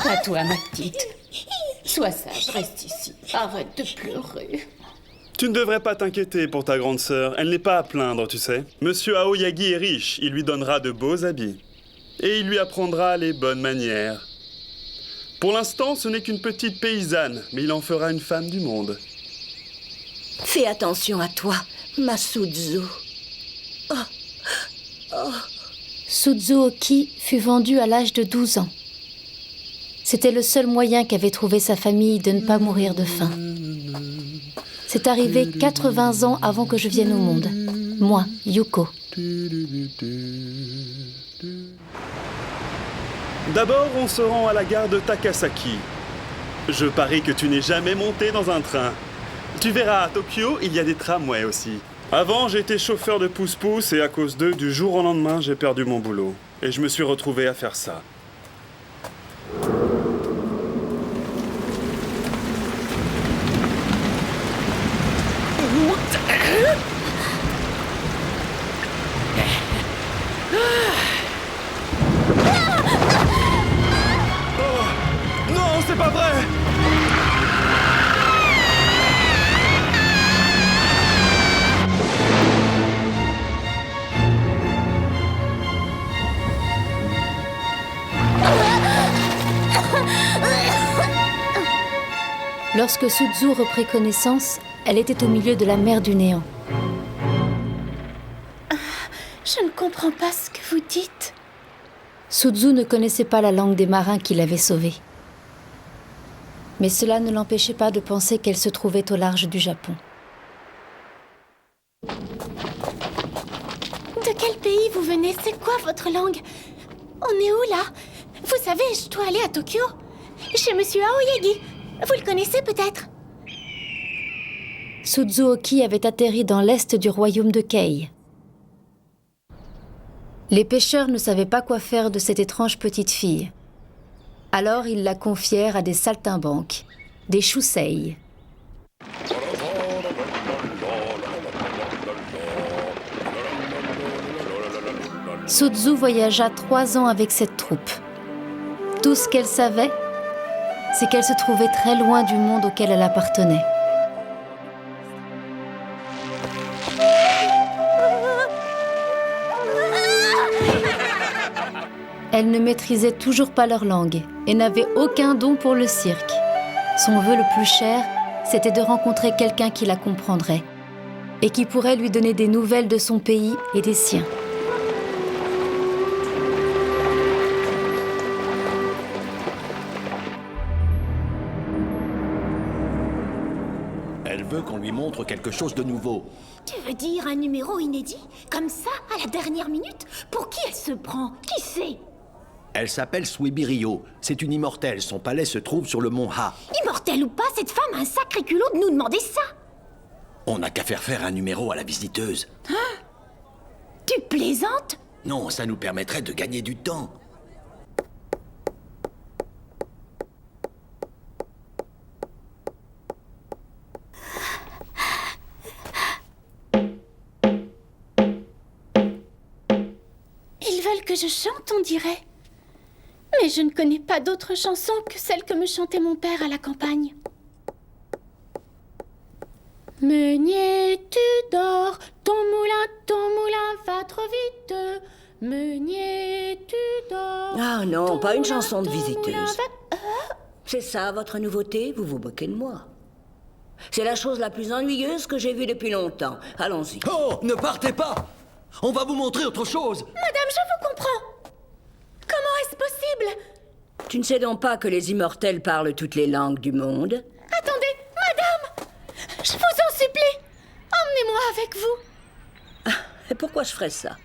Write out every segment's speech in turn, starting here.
Pas toi, ma petite. Sois sage, reste ici. Arrête de pleurer. Tu ne devrais pas t'inquiéter pour ta grande sœur. Elle n'est pas à plaindre, tu sais. Monsieur Aoyagi est riche. Il lui donnera de beaux habits. Et il lui apprendra les bonnes manières. Pour l'instant, ce n'est qu'une petite paysanne, mais il en fera une femme du monde. Fais attention à toi, ma Suzu. Suzu Oki fut vendu à l'âge de 12 ans. C'était le seul moyen qu'avait trouvé sa famille de ne pas mourir de faim. C'est arrivé 80 ans avant que je vienne au monde. Moi, Yuko. D'abord, on se rend à la gare de Takasaki. Je parie que tu n'es jamais monté dans un train. Tu verras, à Tokyo, il y a des tramways aussi. Avant, j'étais chauffeur de pousse-pousse et à cause d'eux, du jour au lendemain, j'ai perdu mon boulot. Et je me suis retrouvé à faire ça. Oh, non, c'est pas vrai! Lorsque Suzu reprit connaissance, elle était au milieu de la mer du néant. Je ne comprends pas ce que vous dites. Suzu ne connaissait pas la langue des marins qui l'avaient sauvée. Mais cela ne l'empêchait pas de penser qu'elle se trouvait au large du Japon. De quel pays vous venez? C'est quoi votre langue? On est où là? Vous savez, je dois aller à Tokyo. Chez Monsieur Aoyagi. Vous le connaissez peut-être? Suzu Oki avait atterri dans l'est du royaume de Kei. Les pêcheurs ne savaient pas quoi faire de cette étrange petite fille. Alors ils la confièrent à des saltimbanques, des shusei. Suzu voyagea 3 ans avec cette troupe. Tout ce qu'elle savait, c'est qu'elle se trouvait très loin du monde auquel elle appartenait. Elle ne maîtrisait toujours pas leur langue et n'avait aucun don pour le cirque. Son vœu le plus cher, c'était de rencontrer quelqu'un qui la comprendrait et qui pourrait lui donner des nouvelles de son pays et des siens. Elle veut qu'on lui montre quelque chose de nouveau. Tu veux dire un numéro inédit? Comme ça, à la dernière minute? Pour qui elle se prend? Qui c'est? Elle s'appelle Suibiryo. C'est une immortelle. Son palais se trouve sur le mont Ha. Immortelle ou pas, cette femme a un sacré culot de nous demander ça. On n'a qu'à faire un numéro à la visiteuse. Hein? Tu plaisantes? Non, ça nous permettrait de gagner du temps. Ils veulent que je chante, on dirait. Mais je ne connais pas d'autres chansons que celles que me chantait mon père à la campagne. Meunier, tu dors, ton moulin va trop vite. Meunier, tu dors. Ah non, ton pas une moulin, chanson de ton visiteuse. moulin C'est ça, votre nouveauté? Vous vous moquez de moi. C'est la chose la plus ennuyeuse que j'ai vue depuis longtemps. Allons-y. Oh, ne partez pas! On va vous montrer autre chose. Madame, je vous comprends. Comment est-ce possible? Tu ne sais donc pas que les immortels parlent toutes les langues du monde? Attendez, madame! Je vous en supplie! Emmenez-moi avec vous! Et pourquoi je ferais ça?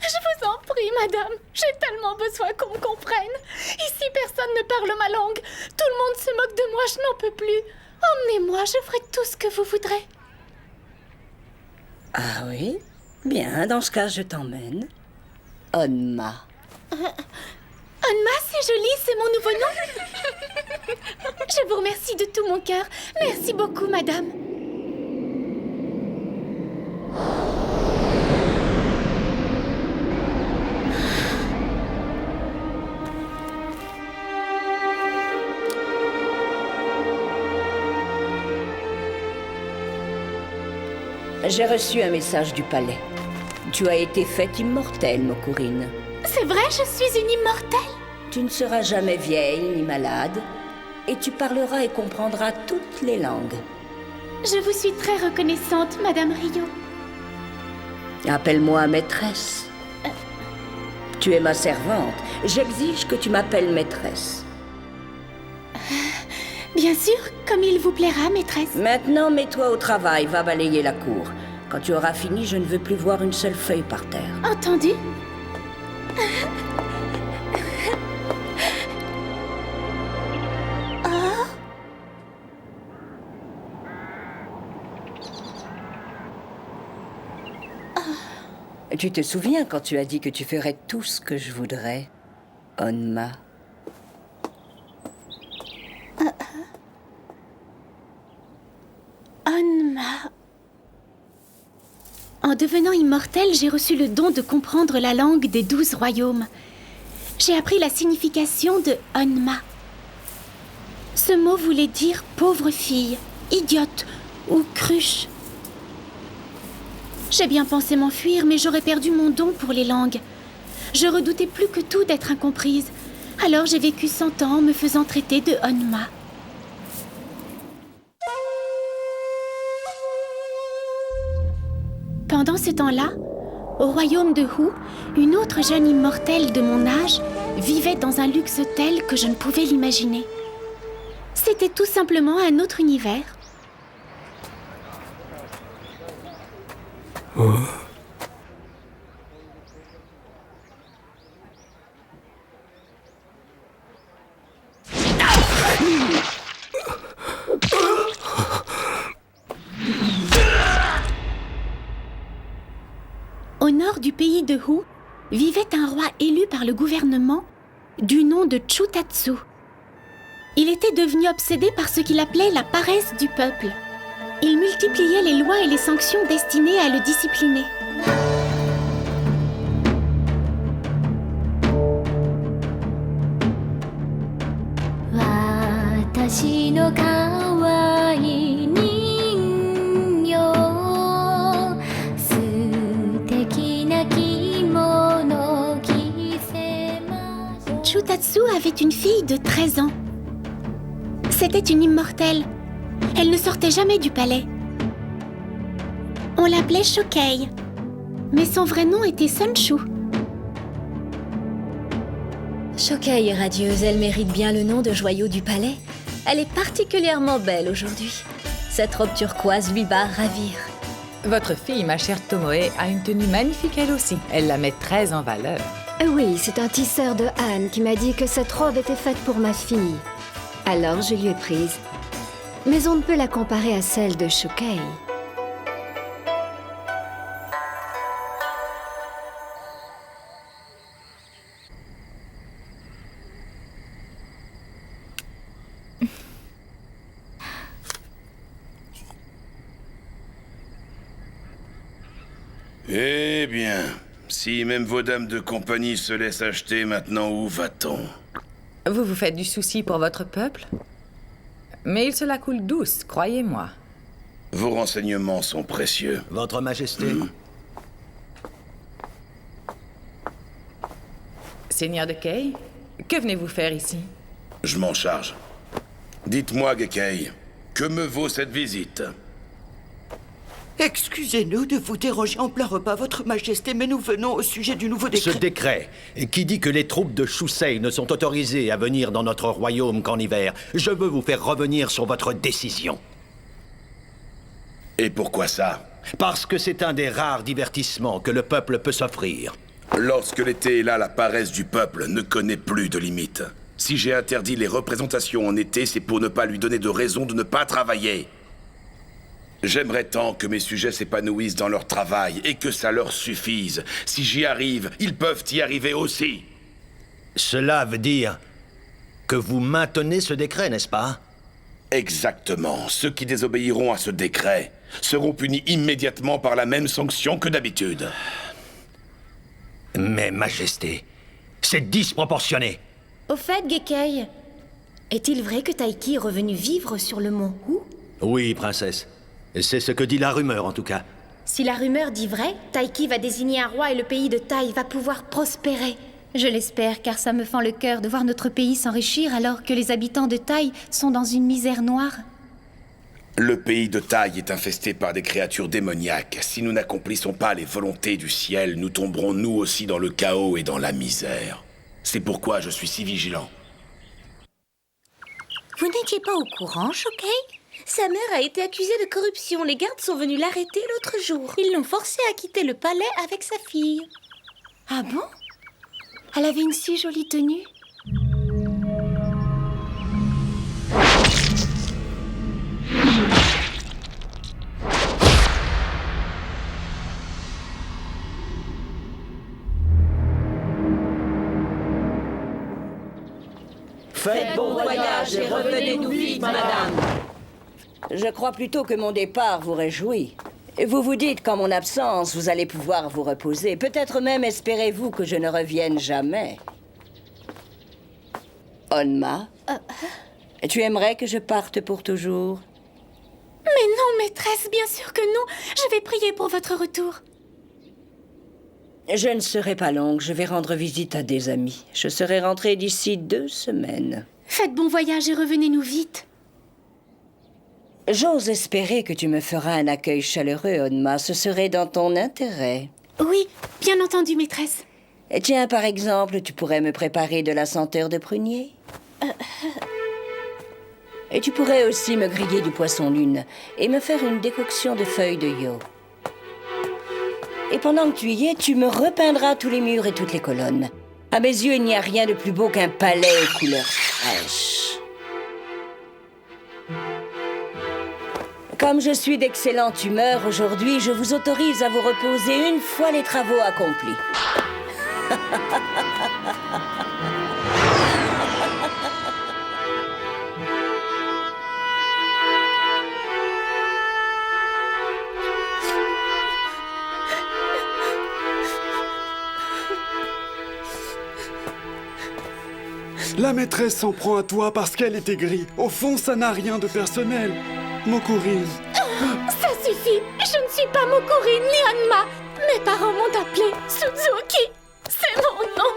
Je vous en prie, madame. J'ai tellement besoin qu'on me comprenne. Ici, personne ne parle ma langue. Tout le monde se moque de moi, je n'en peux plus. Emmenez-moi, je ferai tout ce que vous voudrez. Ah oui? Bien, dans ce cas, je t'emmène. Onma. Onma, c'est joli, c'est mon nouveau nom. Je vous remercie de tout mon cœur. Merci beaucoup, madame. J'ai reçu un message du palais. Tu as été faite immortelle, Mokurine. C'est vrai, je suis une immortelle? Tu ne seras jamais vieille ni malade, et tu parleras et comprendras toutes les langues. Je vous suis très reconnaissante, Madame Rio. Appelle-moi maîtresse. Tu es ma servante. J'exige que tu m'appelles maîtresse. Bien sûr, comme il vous plaira, maîtresse. Maintenant, mets-toi au travail, va balayer la cour. Quand tu auras fini, je ne veux plus voir une seule feuille par terre. Entendu? Tu te souviens quand tu as dit que tu ferais tout ce que je voudrais, Onma? Onma. En devenant immortelle, j'ai reçu le don de comprendre la langue des 12 royaumes. J'ai appris la signification de Onma. Ce mot voulait dire pauvre fille, idiote ou cruche. J'ai bien pensé m'enfuir, mais j'aurais perdu mon don pour les langues. Je redoutais plus que tout d'être incomprise. Alors j'ai vécu 100 ans en me faisant traiter de Onma. Pendant ce temps-là, au royaume de Hu, une autre jeune immortelle de mon âge vivait dans un luxe tel que je ne pouvais l'imaginer. C'était tout simplement un autre univers. Au nord du pays de Hu, vivait un roi élu par le gouvernement du nom de Chutatsu. Il était devenu obsédé par ce qu'il appelait la paresse du peuple. Il multipliait les lois et les sanctions destinées à le discipliner. Chutatsu avait une fille de 13 ans. C'était une immortelle. Elle ne sortait jamais du palais. On l'appelait Shokei, mais son vrai nom était Sonshu. Shokei est radieuse, elle mérite bien le nom de joyau du palais. Elle est particulièrement belle aujourd'hui. Cette robe turquoise lui va ravir. Votre fille, ma chère Tomoe, a une tenue magnifique elle aussi. Elle la met très en valeur. Oui, c'est un tisseur de Han qui m'a dit que cette robe était faite pour ma fille. Alors je lui ai prise. Mais on ne peut la comparer à celle de Shokei. Eh bien, si même vos dames de compagnie se laissent acheter, maintenant où va-t-on? Vous vous faites du souci pour votre peuple? Mais il se la coule douce, croyez-moi. Vos renseignements sont précieux. Votre Majesté. Seigneur de Kei, que venez-vous faire ici? Je m'en charge. Dites-moi, Gekei, que me vaut cette visite? Excusez-nous de vous déranger en plein repas, Votre Majesté, mais nous venons au sujet du nouveau décret. Ce décret, qui dit que les troupes de Shusei ne sont autorisées à venir dans notre royaume qu'en hiver, je veux vous faire revenir sur votre décision. Et pourquoi ça? Parce que c'est un des rares divertissements que le peuple peut s'offrir. Lorsque l'été est là, la paresse du peuple ne connaît plus de limites. Si j'ai interdit les représentations en été, c'est pour ne pas lui donner de raison de ne pas travailler. J'aimerais tant que mes sujets s'épanouissent dans leur travail et que ça leur suffise. Si j'y arrive, ils peuvent y arriver aussi. Cela veut dire que vous maintenez ce décret, n'est-ce pas? Exactement. Ceux qui désobéiront à ce décret seront punis immédiatement par la même sanction que d'habitude. Mais, Majesté, c'est disproportionné. Au fait, Gekei, est-il vrai que Taiki est revenu vivre sur le mont Hu? Oui, princesse. C'est ce que dit la rumeur, en tout cas. Si la rumeur dit vrai, Taiki va désigner un roi et le pays de Tai va pouvoir prospérer. Je l'espère, car ça me fend le cœur de voir notre pays s'enrichir alors que les habitants de Tai sont dans une misère noire. Le pays de Tai est infesté par des créatures démoniaques. Si nous n'accomplissons pas les volontés du ciel, nous tomberons nous aussi dans le chaos et dans la misère. C'est pourquoi je suis si vigilant. Vous n'étiez pas au courant, Shokei? Sa mère a été accusée de corruption. Les gardes sont venus l'arrêter l'autre jour. Ils l'ont forcée à quitter le palais avec sa fille. Ah bon? Elle avait une si jolie tenue. Faites bon voyage et revenez-nous vite, madame. Je crois plutôt que mon départ vous réjouit. Et vous vous dites qu'en mon absence, vous allez pouvoir vous reposer. Peut-être même espérez-vous que je ne revienne jamais. Onma, tu aimerais que je parte pour toujours? Mais non, maîtresse, bien sûr que non. Je vais prier pour votre retour. Je ne serai pas longue. Je vais rendre visite à des amis. Je serai rentrée d'ici 2 semaines. Faites bon voyage et revenez-nous vite. J'ose espérer que tu me feras un accueil chaleureux, Onma. Ce serait dans ton intérêt. Oui, bien entendu, maîtresse. Et tiens, par exemple, tu pourrais me préparer de la senteur de prunier. Et tu pourrais aussi me griller du poisson-lune et me faire une décoction de feuilles de yo. Et pendant que tu y es, tu me repeindras tous les murs et toutes les colonnes. À mes yeux, il n'y a rien de plus beau qu'un palais aux couleurs fraîches. Comme je suis d'excellente humeur aujourd'hui, je vous autorise à vous reposer une fois les travaux accomplis. La maîtresse s'en prend à toi parce qu'elle est aigrie. Au fond, ça n'a rien de personnel. Mokurine. Ça suffit. Je ne suis pas Mokurine ni Onma. Mes parents m'ont appelée Suzuki. C'est mon nom.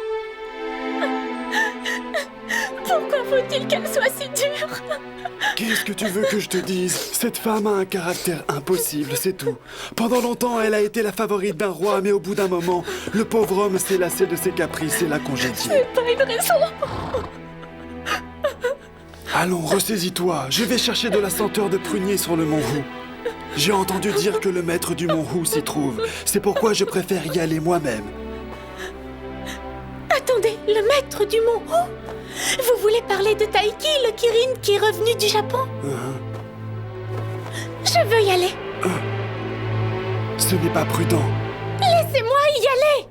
Pourquoi faut-il qu'elle soit si dure? Qu'est-ce que tu veux que je te dise? Cette femme a un caractère impossible, c'est tout. Pendant longtemps, elle a été la favorite d'un roi, mais au bout d'un moment, le pauvre homme s'est lassé de ses caprices et l'a congédié. C'est pas une raison. Allons, ressaisis-toi. Je vais chercher de la senteur de prunier sur le mont Hu. J'ai entendu dire que le maître du mont Hu s'y trouve. C'est pourquoi je préfère y aller moi-même. Attendez, le maître du mont Hu? Vous voulez parler de Taiki, le Kirin qui est revenu du Japon? Je veux y aller. Ce n'est pas prudent. Laissez-moi y aller.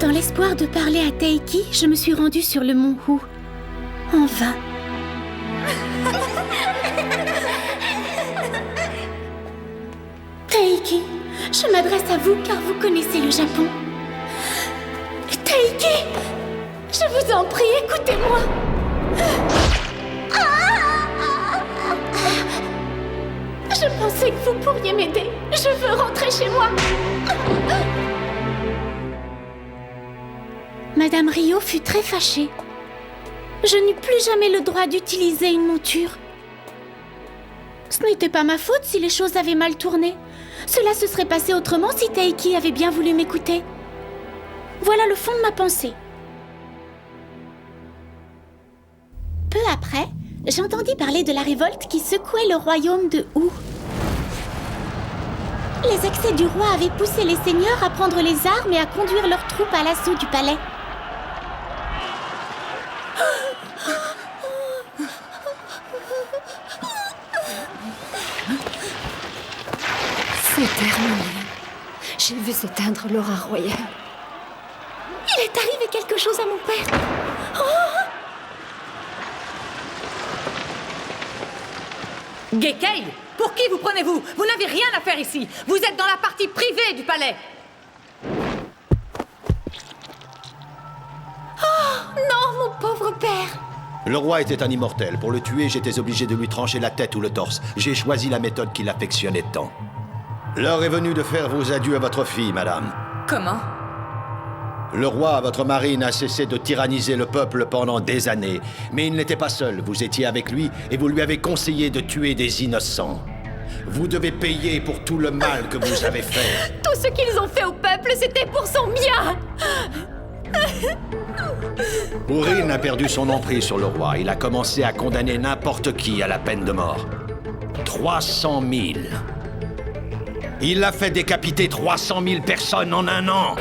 Dans l'espoir de parler à Taiki, je me suis rendue sur le mont Hu. En vain. Taiki, je m'adresse à vous car vous connaissez le Japon. Taiki, je vous en prie, écoutez-moi. Je pensais que vous pourriez m'aider. Je veux rentrer chez moi. Madame Rio fut très fâchée. Je n'eus plus jamais le droit d'utiliser une monture. Ce n'était pas ma faute si les choses avaient mal tourné. Cela se serait passé autrement si Taiki avait bien voulu m'écouter. Voilà le fond de ma pensée. Peu après, j'entendis parler de la révolte qui secouait le royaume de Hu. Les excès du roi avaient poussé les seigneurs à prendre les armes et à conduire leurs troupes à l'assaut du palais. C'est terminé. J'ai vu s'éteindre l'aura royale. Il est arrivé quelque chose à mon père. Gekei, pour qui vous prenez-vous? Vous n'avez rien à faire ici. Vous êtes dans la partie privée du palais. Oh non, mon pauvre père. Le roi était un immortel. Pour le tuer, j'étais obligé de lui trancher la tête ou le torse. J'ai choisi la méthode qu'il affectionnait tant. L'heure est venue de faire vos adieux à votre fille, madame. Comment? Le roi, votre mari, n'a cessé de tyranniser le peuple pendant des années. Mais il n'était pas seul. Vous étiez avec lui et vous lui avez conseillé de tuer des innocents. Vous devez payer pour tout le mal que vous avez fait. Tout ce qu'ils ont fait au peuple, c'était pour son bien. Orin a perdu son emprise sur le roi. Il a commencé à condamner n'importe qui à la peine de mort. 300 000. Il a fait décapiter 300 000 personnes en un an.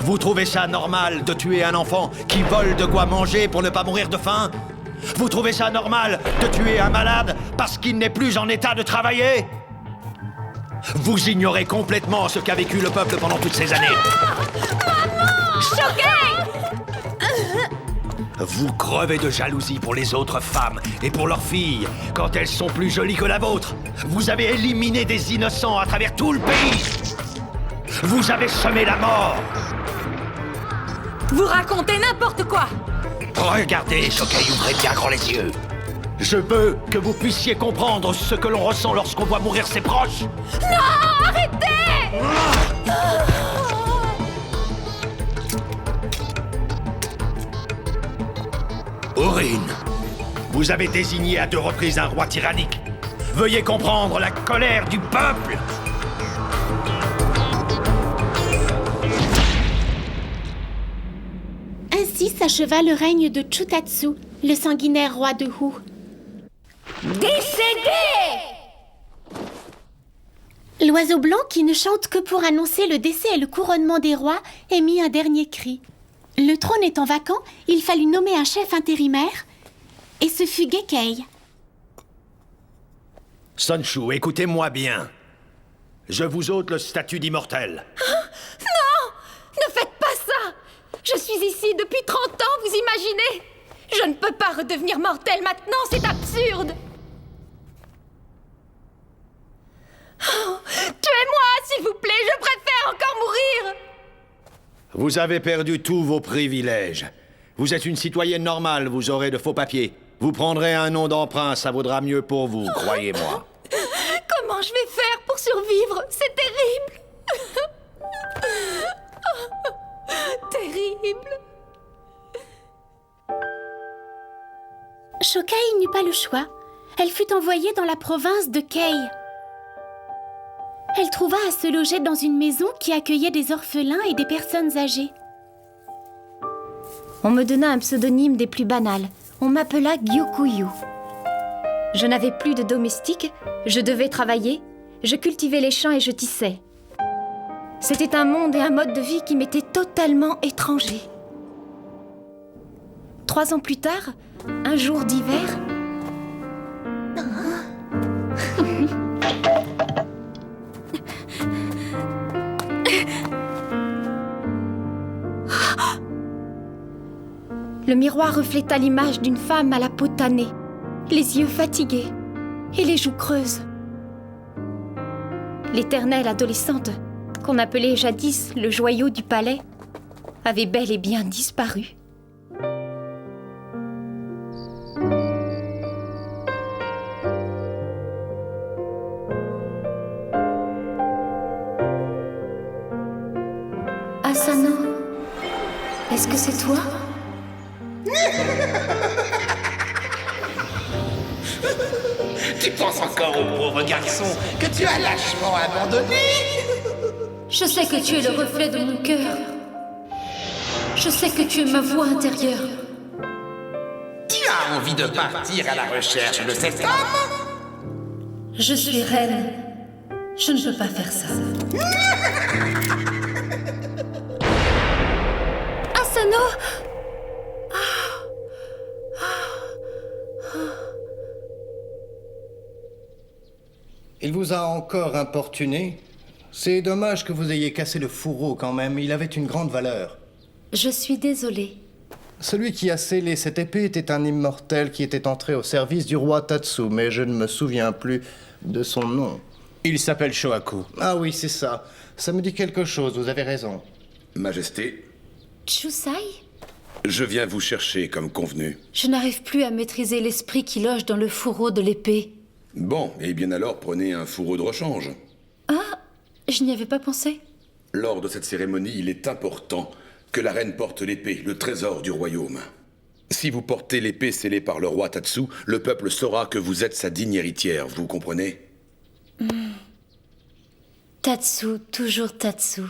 Vous trouvez ça normal de tuer un enfant qui vole de quoi manger pour ne pas mourir de faim? Vous trouvez ça normal de tuer un malade parce qu'il n'est plus en état de travailler? Vous ignorez complètement ce qu'a vécu le peuple pendant toutes ces années. Maman! Choquée! Vous crevez de jalousie pour les autres femmes et pour leurs filles quand elles sont plus jolies que la vôtre. Vous avez éliminé des innocents à travers tout le pays. Vous avez semé la mort. Vous racontez n'importe quoi! Regardez, Choquei, ouvrez bien grand les yeux. Je veux que vous puissiez comprendre ce que l'on ressent lorsqu'on voit mourir ses proches. Non! Arrêtez! Orin, vous avez désigné à 2 reprises un roi tyrannique. Veuillez comprendre la colère du peuple. Ainsi s'acheva le règne de Chutatsu, le sanguinaire roi de Hu. Décédé! L'oiseau blanc, qui ne chante que pour annoncer le décès et le couronnement des rois, émit un dernier cri. Le trône étant vacant, il fallut nommer un chef intérimaire, et ce fut Gekei. Sonshu, écoutez-moi bien. Je vous ôte le statut d'immortel. Non! Ne faites pas ça! Je suis ici depuis 30 ans, vous imaginez? Je ne peux pas redevenir mortel maintenant, c'est absurde! Oh, tuez-moi, s'il vous plaît, je préfère encore mourir! Vous avez perdu tous vos privilèges. Vous êtes une citoyenne normale, vous aurez de faux papiers. Vous prendrez un nom d'emprunt, ça vaudra mieux pour vous, croyez-moi. Comment je vais faire pour survivre? C'est terrible! Terrible! Choquei n'eut pas le choix. Elle fut envoyée dans la province de Kei. Elle trouva à se loger dans une maison qui accueillait des orphelins et des personnes âgées. On me donna un pseudonyme des plus banals. On m'appela Gyokuyu. Je n'avais plus de domestique, je devais travailler, je cultivais les champs et je tissais. C'était un monde et un mode de vie qui m'étaient totalement étrangers. 3 ans plus tard, un jour d'hiver... Le miroir refléta l'image d'une femme à la peau tannée, les yeux fatigués et les joues creuses. L'éternelle adolescente, qu'on appelait jadis le joyau du palais, avait bel et bien disparu. Asano, est-ce que c'est toi? Tu penses encore au pauvre garçon que tu as lâchement abandonné? Je sais que tu es le reflet de mon cœur. Je sais que tu es ma voix intérieure. Tu as envie de partir à la recherche de cet homme? Je suis reine. Je ne peux pas faire ça. Asano! Il vous a encore importuné? C'est dommage que vous ayez cassé le fourreau quand même, il avait une grande valeur. Je suis désolée. Celui qui a scellé cette épée était un immortel qui était entré au service du roi Tatsu, mais je ne me souviens plus de son nom. Il s'appelle Shohaku. Ah oui, c'est ça. Ça me dit quelque chose, vous avez raison. Majesté. Chusai? Je viens vous chercher comme convenu. Je n'arrive plus à maîtriser l'esprit qui loge dans le fourreau de l'épée. Bon, et bien alors prenez un fourreau de rechange. Ah, je n'y avais pas pensé. Lors de cette cérémonie, il est important que la reine porte l'épée, le trésor du royaume. Si vous portez l'épée scellée par le roi Tatsu, le peuple saura que vous êtes sa digne héritière, vous comprenez? Tatsu, toujours Tatsu.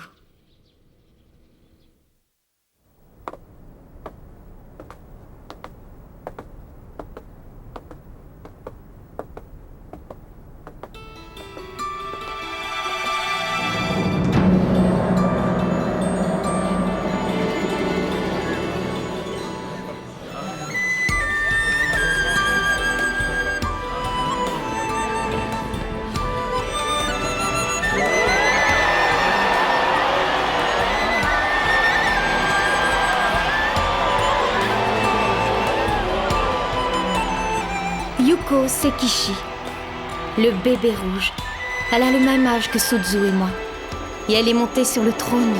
Yuko Sekishi, le bébé rouge. Elle a le même âge que Suzu et moi. Et elle est montée sur le trône.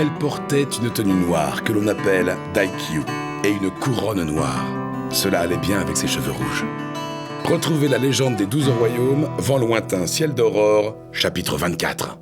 Elle portait une tenue noire que l'on appelle Daikyu et une couronne noire. Cela allait bien avec ses cheveux rouges. Retrouvez la légende des 12 royaumes, Vent lointain, ciel d'aurore, chapitre 24.